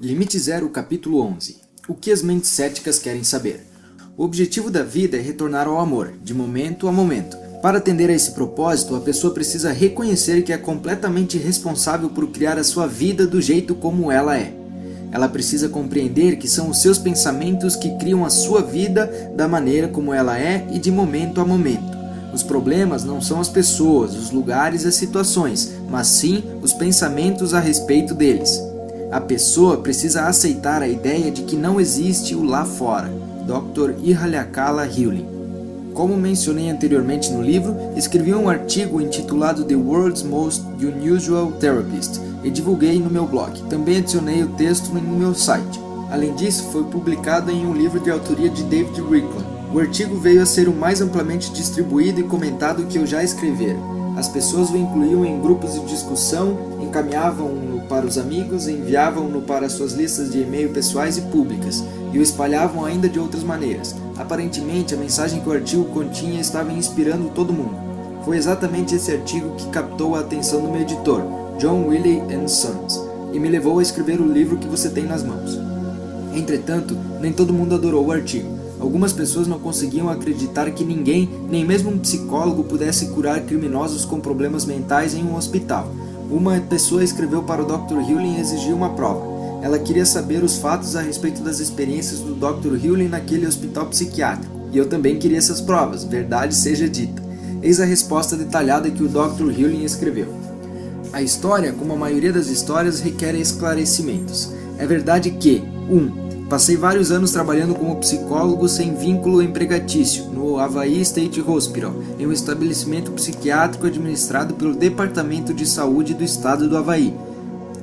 Limite Zero, capítulo 11. O que as mentes céticas querem saber? O objetivo da vida é retornar ao amor, de momento a momento. Para atender a esse propósito, a pessoa precisa reconhecer que é completamente responsável por criar a sua vida do jeito como ela é. Ela precisa compreender que são os seus pensamentos que criam a sua vida da maneira como ela é e de momento a momento. Os problemas não são as pessoas, os lugares e as situações, mas sim os pensamentos a respeito deles. A pessoa precisa aceitar a ideia de que não existe o lá fora. Dr. Ihalakala Hewlin. Como mencionei anteriormente no livro, escrevi um artigo intitulado The World's Most Unusual Therapist e divulguei no meu blog. Também adicionei o texto no meu site. Além disso, foi publicado em um livro de autoria de David Ricklin. O artigo veio a ser o mais amplamente distribuído e comentado que eu já escrevera. As pessoas o incluíam em grupos de discussão, encaminhavam-no para os amigos, enviavam-no para suas listas de e-mail pessoais e públicas, e o espalhavam ainda de outras maneiras. Aparentemente, a mensagem que o artigo continha estava inspirando todo mundo. Foi exatamente esse artigo que captou a atenção do meu editor, John Wiley & Sons, e me levou a escrever o livro que você tem nas mãos. Entretanto, nem todo mundo adorou o artigo. Algumas pessoas não conseguiam acreditar que ninguém, nem mesmo um psicólogo, pudesse curar criminosos com problemas mentais em um hospital. Uma pessoa escreveu para o Dr. Hewlin e exigiu uma prova. Ela queria saber os fatos a respeito das experiências do Dr. Hewlin naquele hospital psiquiátrico. E eu também queria essas provas, verdade seja dita. Eis a resposta detalhada que o Dr. Hewlin escreveu. A história, como a maioria das histórias, requer esclarecimentos. É verdade que 1. Passei vários anos trabalhando como psicólogo sem vínculo empregatício no Hawaii State Hospital, em um estabelecimento psiquiátrico administrado pelo Departamento de Saúde do Estado do Hawaii.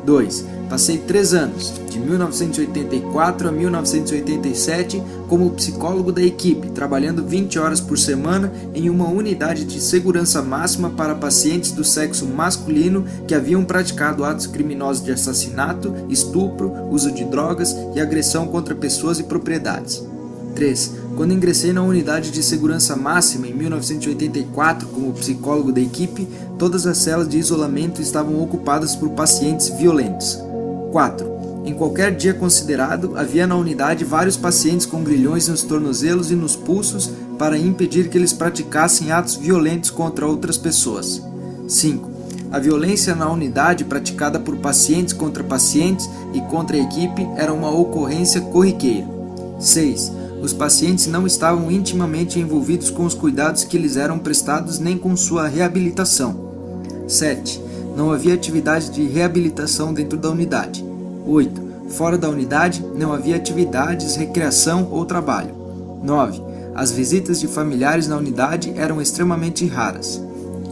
2. Passei 3 anos, de 1984 a 1987, como psicólogo da equipe, trabalhando 20 horas por semana em uma unidade de segurança máxima para pacientes do sexo masculino que haviam praticado atos criminosos de assassinato, estupro, uso de drogas e agressão contra pessoas e propriedades. 3. Quando ingressei na unidade de segurança máxima em 1984 como psicólogo da equipe, todas as celas de isolamento estavam ocupadas por pacientes violentos. 4. Em qualquer dia considerado, havia na unidade vários pacientes com grilhões nos tornozelos e nos pulsos para impedir que eles praticassem atos violentos contra outras pessoas. 5. A violência na unidade praticada por pacientes contra pacientes e contra a equipe era uma ocorrência corriqueira. 6. Os pacientes não estavam intimamente envolvidos com os cuidados que lhes eram prestados nem com sua reabilitação. 7. Não havia atividade de reabilitação dentro da unidade. 8. Fora da unidade, não havia atividades, recreação ou trabalho. 9. As visitas de familiares na unidade eram extremamente raras.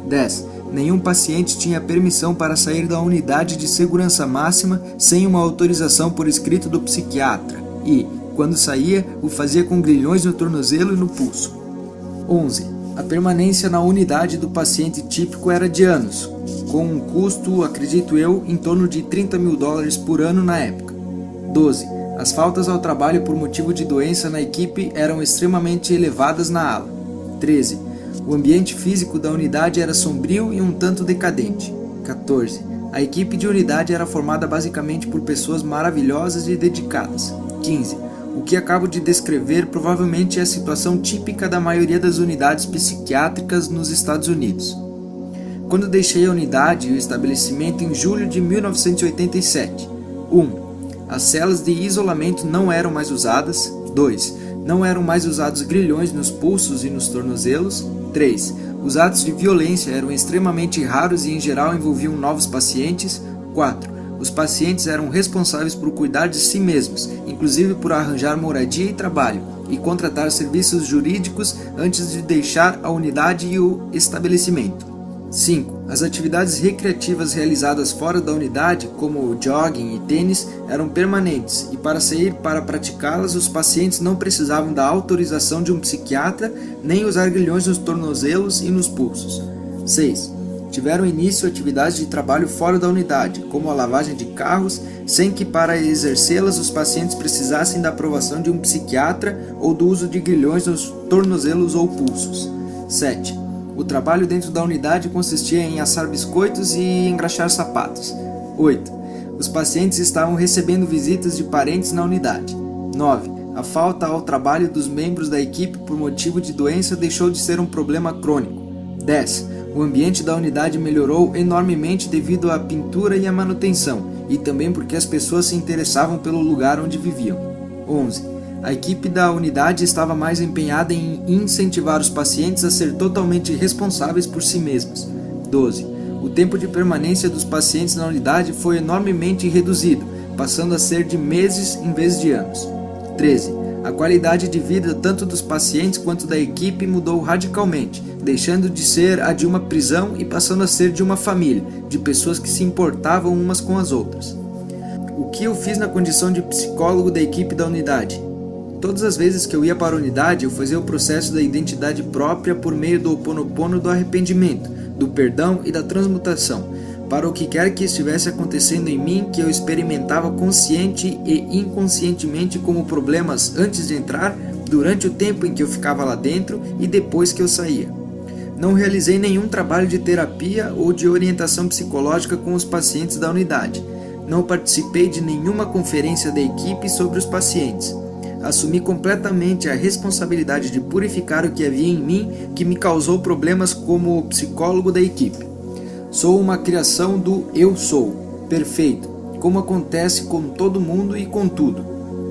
10. Nenhum paciente tinha permissão para sair da unidade de segurança máxima sem uma autorização por escrito do psiquiatra e, quando saía, o fazia com grilhões no tornozelo e no pulso. 11. A permanência na unidade do paciente típico era de anos, com um custo, acredito eu, em torno de $30 mil por ano na época. 12. As faltas ao trabalho por motivo de doença na equipe eram extremamente elevadas na ala. 13. O ambiente físico da unidade era sombrio e um tanto decadente. 14. A equipe de unidade era formada basicamente por pessoas maravilhosas e dedicadas. 15. O que acabo de descrever provavelmente é a situação típica da maioria das unidades psiquiátricas nos Estados Unidos. Quando deixei a unidade e o estabelecimento em julho de 1987. 1. As celas de isolamento não eram mais usadas. 2. Não eram mais usados grilhões nos pulsos e nos tornozelos. 3. Os atos de violência eram extremamente raros e em geral envolviam novos pacientes. 4. Os pacientes eram responsáveis por cuidar de si mesmos, inclusive por arranjar moradia e trabalho, e contratar serviços jurídicos antes de deixar a unidade e o estabelecimento. 5. As atividades recreativas realizadas fora da unidade, como jogging e tênis, eram permanentes, e para sair para praticá-las, os pacientes não precisavam da autorização de um psiquiatra, nem usar grilhões nos tornozelos e nos pulsos. 6. Tiveram início atividades de trabalho fora da unidade, como a lavagem de carros, sem que para exercê-las os pacientes precisassem da aprovação de um psiquiatra ou do uso de grilhões nos tornozelos ou pulsos. 7. O trabalho dentro da unidade consistia em assar biscoitos e engraxar sapatos. 8. Os pacientes estavam recebendo visitas de parentes na unidade. 9. A falta ao trabalho dos membros da equipe por motivo de doença deixou de ser um problema crônico. 10. O ambiente da unidade melhorou enormemente devido à pintura e à manutenção, e também porque as pessoas se interessavam pelo lugar onde viviam. 11. A equipe da unidade estava mais empenhada em incentivar os pacientes a ser totalmente responsáveis por si mesmos. 12. O tempo de permanência dos pacientes na unidade foi enormemente reduzido, passando a ser de meses em vez de anos. 13. A qualidade de vida tanto dos pacientes quanto da equipe mudou radicalmente, deixando de ser a de uma prisão e passando a ser de uma família, de pessoas que se importavam umas com as outras. O que eu fiz na condição de psicólogo da equipe da unidade? Todas as vezes que eu ia para a unidade, eu fazia o processo da identidade própria por meio do Ho Oponopono do arrependimento, do perdão e da transmutação, para o que quer que estivesse acontecendo em mim que eu experimentava consciente e inconscientemente como problemas antes de entrar, durante o tempo em que eu ficava lá dentro e depois que eu saía. Não realizei nenhum trabalho de terapia ou de orientação psicológica com os pacientes da unidade. Não participei de nenhuma conferência da equipe sobre os pacientes. Assumi completamente a responsabilidade de purificar o que havia em mim que me causou problemas como psicólogo da equipe. Sou uma criação do Eu Sou, perfeito, como acontece com todo mundo e com tudo.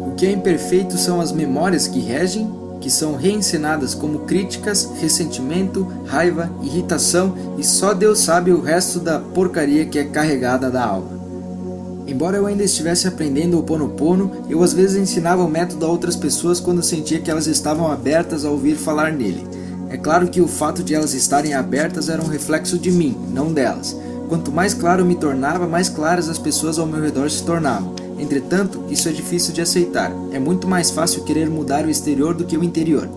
O que é imperfeito são as memórias que regem, que são reencenadas como críticas, ressentimento, raiva, irritação e só Deus sabe o resto da porcaria que é carregada da alma. Embora eu ainda estivesse aprendendo o Ho Oponopono, eu às vezes ensinava o método a outras pessoas quando sentia que elas estavam abertas a ouvir falar nele. É claro que o fato de elas estarem abertas era um reflexo de mim, não delas. Quanto mais claro eu me tornava, mais claras as pessoas ao meu redor se tornavam. Entretanto, isso é difícil de aceitar. É muito mais fácil querer mudar o exterior do que o interior.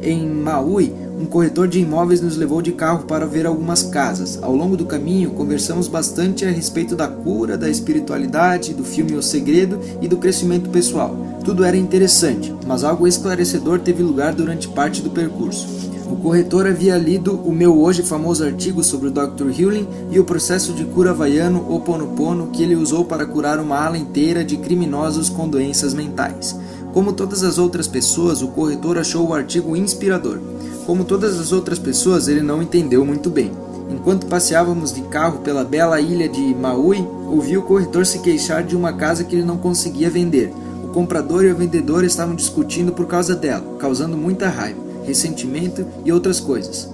Em Maui, um corretor de imóveis nos levou de carro para ver algumas casas. Ao longo do caminho, conversamos bastante a respeito da cura, da espiritualidade, do filme O Segredo e do crescimento pessoal. Tudo era interessante, mas algo esclarecedor teve lugar durante parte do percurso. O corretor havia lido o meu hoje famoso artigo sobre o Dr. Healing e o processo de cura havaiano Ho Oponopono que ele usou para curar uma ala inteira de criminosos com doenças mentais. Como todas as outras pessoas, o corretor achou o artigo inspirador. Como todas as outras pessoas, ele não entendeu muito bem. Enquanto passeávamos de carro pela bela ilha de Maui, ouvi o corretor se queixar de uma casa que ele não conseguia vender. O comprador e o vendedor estavam discutindo por causa dela, causando muita raiva, ressentimento e outras coisas.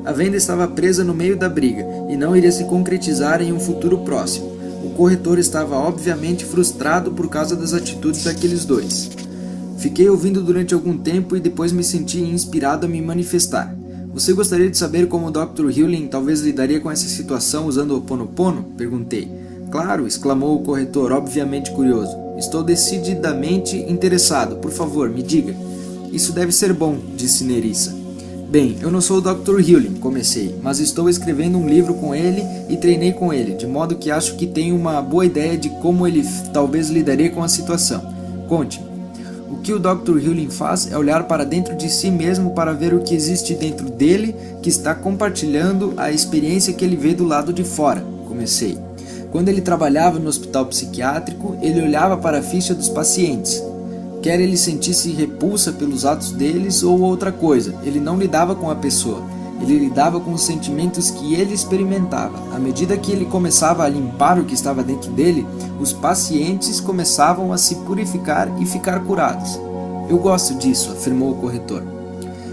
A venda estava presa no meio da briga e não iria se concretizar em um futuro próximo. O corretor estava obviamente frustrado por causa das atitudes daqueles dois. Fiquei ouvindo durante algum tempo e depois me senti inspirado a me manifestar. Você gostaria de saber como o Dr. Healing talvez lidaria com essa situação usando o Ho Oponopono? Perguntei. Claro, exclamou o corretor, obviamente curioso. Estou decididamente interessado. Por favor, me diga. Isso deve ser bom, disse Nerissa. Bem, eu não sou o Dr. Healing, comecei, mas estou escrevendo um livro com ele e treinei com ele, de modo que acho que tenho uma boa ideia de como ele talvez lidaria com a situação. Conte-me. O que o Dr. Healing faz é olhar para dentro de si mesmo para ver o que existe dentro dele que está compartilhando a experiência que ele vê do lado de fora, comecei. Quando ele trabalhava no hospital psiquiátrico, ele olhava para a ficha dos pacientes. Quer ele sentisse repulsa pelos atos deles ou outra coisa, ele não lidava com a pessoa, ele lidava com os sentimentos que ele experimentava. À medida que ele começava a limpar o que estava dentro dele, os pacientes começavam a se purificar e ficar curados. Eu gosto disso, afirmou o corretor.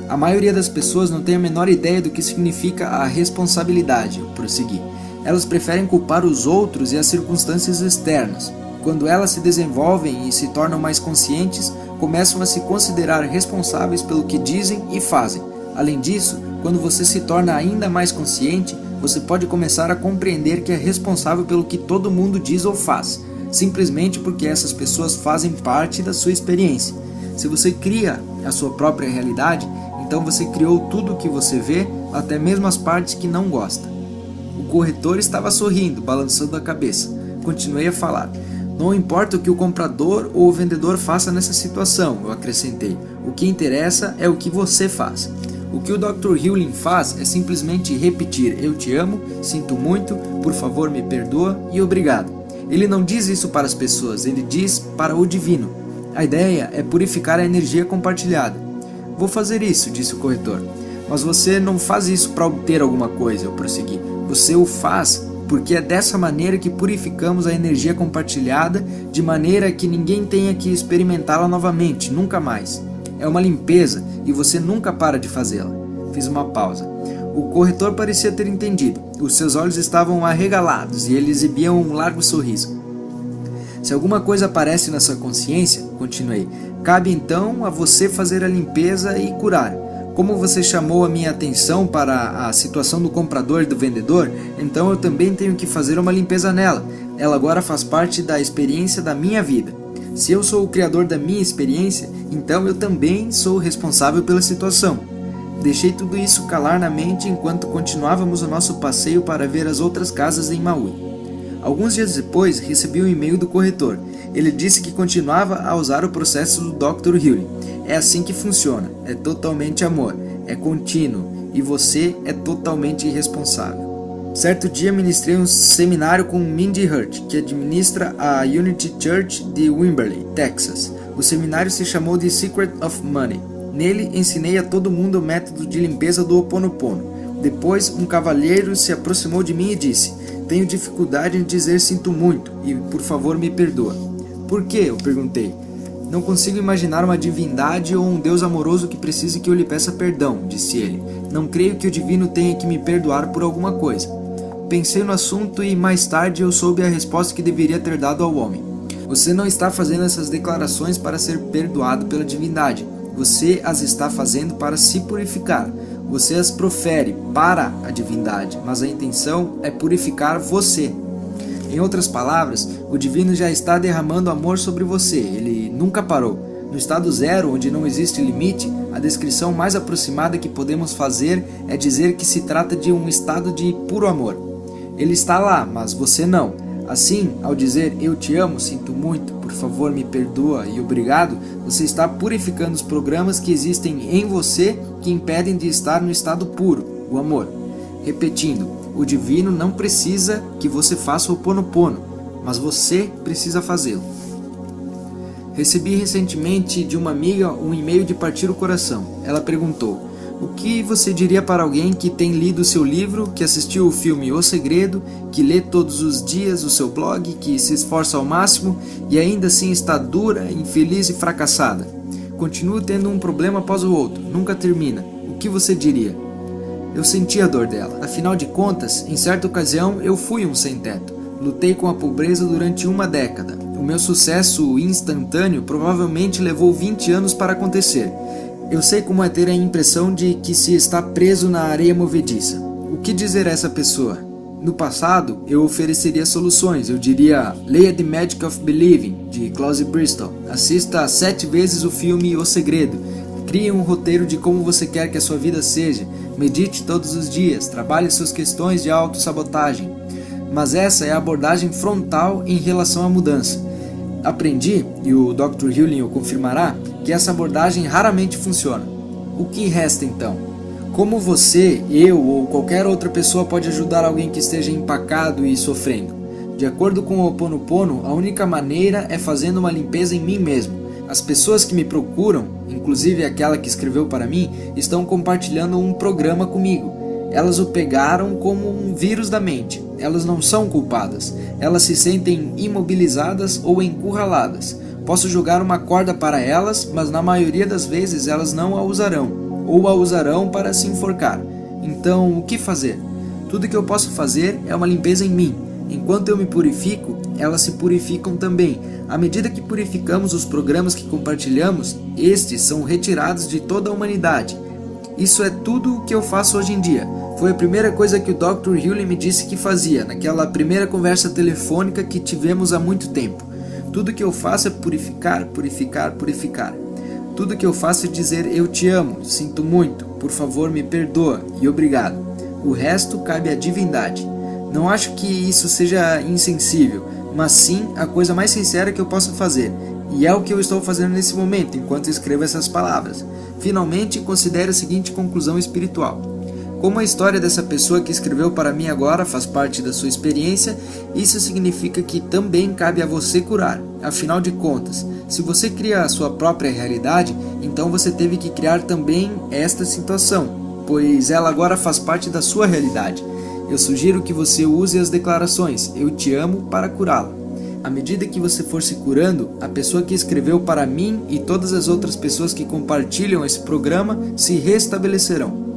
A maioria das pessoas não tem a menor ideia do que significa a responsabilidade, eu prossegui. Elas preferem culpar os outros e as circunstâncias externas. Quando elas se desenvolvem e se tornam mais conscientes, começam a se considerar responsáveis pelo que dizem e fazem. Além disso, quando você se torna ainda mais consciente, você pode começar a compreender que é responsável pelo que todo mundo diz ou faz, simplesmente porque essas pessoas fazem parte da sua experiência. Se você cria a sua própria realidade, então você criou tudo o que você vê, até mesmo as partes que não gosta. O corretor estava sorrindo, balançando a cabeça. Continuei a falar. Não importa o que o comprador ou o vendedor faça nessa situação, eu acrescentei. O que interessa é o que você faz. O que o Dr. Healing faz é simplesmente repetir: eu te amo, sinto muito, por favor me perdoa e obrigado. Ele não diz isso para as pessoas, ele diz para o divino. A ideia é purificar a energia compartilhada. Vou fazer isso, disse o corretor. Mas você não faz isso para obter alguma coisa, eu prossegui. Você o faz porque é dessa maneira que purificamos a energia compartilhada, de maneira que ninguém tenha que experimentá-la novamente, nunca mais. É uma limpeza e você nunca para de fazê-la. Fiz uma pausa. O corretor parecia ter entendido. Os seus olhos estavam arregalados e ele exibia um largo sorriso. Se alguma coisa aparece na sua consciência, continuei, cabe então a você fazer a limpeza e curar. Como você chamou a minha atenção para a situação do comprador e do vendedor, então eu também tenho que fazer uma limpeza nela. Ela agora faz parte da experiência da minha vida. Se eu sou o criador da minha experiência, então eu também sou responsável pela situação. Deixei tudo isso calar na mente enquanto continuávamos o nosso passeio para ver as outras casas em Maui. Alguns dias depois, recebi um e-mail do corretor. Ele disse que continuava a usar o processo do Dr. Healy. É assim que funciona. É totalmente amor. É contínuo. E você é totalmente irresponsável. Certo dia ministrei um seminário com Mindy Hurt, que administra a Unity Church de Wimberley, Texas. O seminário se chamou The Secret of Money. Nele, ensinei a todo mundo o método de limpeza do Ho Oponopono. Depois, um cavalheiro se aproximou de mim e disse: tenho dificuldade em dizer sinto muito e, por favor, me perdoa. Por quê? Eu perguntei. Não consigo imaginar uma divindade ou um Deus amoroso que precise que eu lhe peça perdão, disse ele. Não creio que o divino tenha que me perdoar por alguma coisa. Pensei no assunto e, mais tarde, eu soube a resposta que deveria ter dado ao homem. Você não está fazendo essas declarações para ser perdoado pela divindade. Você as está fazendo para se purificar. Você as profere para a divindade, mas a intenção é purificar você. Em outras palavras, o divino já está derramando amor sobre você, ele nunca parou. No estado zero, onde não existe limite, a descrição mais aproximada que podemos fazer é dizer que se trata de um estado de puro amor. Ele está lá, mas você não. Assim, ao dizer eu te amo, sinto muito, por favor me perdoa e obrigado, você está purificando os programas que existem em você que impedem de estar no estado puro, o amor. Repetindo, o divino não precisa que você faça o Ho Oponopono, mas você precisa fazê-lo. Recebi recentemente de uma amiga um e-mail de partir o coração. Ela perguntou: o que você diria para alguém que tem lido seu livro, que assistiu o filme O Segredo, que lê todos os dias o seu blog, que se esforça ao máximo e ainda assim está dura, infeliz e fracassada? Continua tendo um problema após o outro, nunca termina. O que você diria? Eu senti a dor dela. Afinal de contas, em certa ocasião eu fui um sem-teto. Lutei com a pobreza durante uma década. O meu sucesso instantâneo provavelmente levou 20 anos para acontecer. Eu sei como é ter a impressão de que se está preso na areia movediça. O que dizer a essa pessoa? No passado, eu ofereceria soluções. Eu diria: leia The Magic of Believing, de Claude Bristol. Assista 7 vezes o filme O Segredo. Crie um roteiro de como você quer que a sua vida seja. Medite todos os dias. Trabalhe suas questões de autossabotagem. Mas essa é a abordagem frontal em relação à mudança. Aprendi, e o Dr. Healy o confirmará, que essa abordagem raramente funciona. O que resta então? Como você, eu ou qualquer outra pessoa pode ajudar alguém que esteja empacado e sofrendo? De acordo com o Ho Oponopono, a única maneira é fazendo uma limpeza em mim mesmo. As pessoas que me procuram, inclusive aquela que escreveu para mim, estão compartilhando um programa comigo. Elas o pegaram como um vírus da mente. Elas não são culpadas. Elas se sentem imobilizadas ou encurraladas. Posso jogar uma corda para elas, mas na maioria das vezes elas não a usarão, ou a usarão para se enforcar. Então, o que fazer? Tudo que eu posso fazer é uma limpeza em mim. Enquanto eu me purifico, elas se purificam também. À medida que purificamos os programas que compartilhamos, estes são retirados de toda a humanidade. Isso é tudo o que eu faço hoje em dia. Foi a primeira coisa que o Dr. Healy me disse que fazia, naquela primeira conversa telefônica que tivemos há muito tempo. Tudo que eu faço é purificar, purificar, purificar. Tudo que eu faço é dizer eu te amo, sinto muito, por favor me perdoa e obrigado. O resto cabe à divindade. Não acho que isso seja insensível, mas sim a coisa mais sincera que eu posso fazer. E é o que eu estou fazendo nesse momento, enquanto escrevo essas palavras. Finalmente, considere a seguinte conclusão espiritual. Como a história dessa pessoa que escreveu para mim agora faz parte da sua experiência, isso significa que também cabe a você curar. Afinal de contas, se você cria a sua própria realidade, então você teve que criar também esta situação, pois ela agora faz parte da sua realidade. Eu sugiro que você use as declarações "eu te amo" para curá-la. À medida que você for se curando, a pessoa que escreveu para mim e todas as outras pessoas que compartilham esse programa se restabelecerão.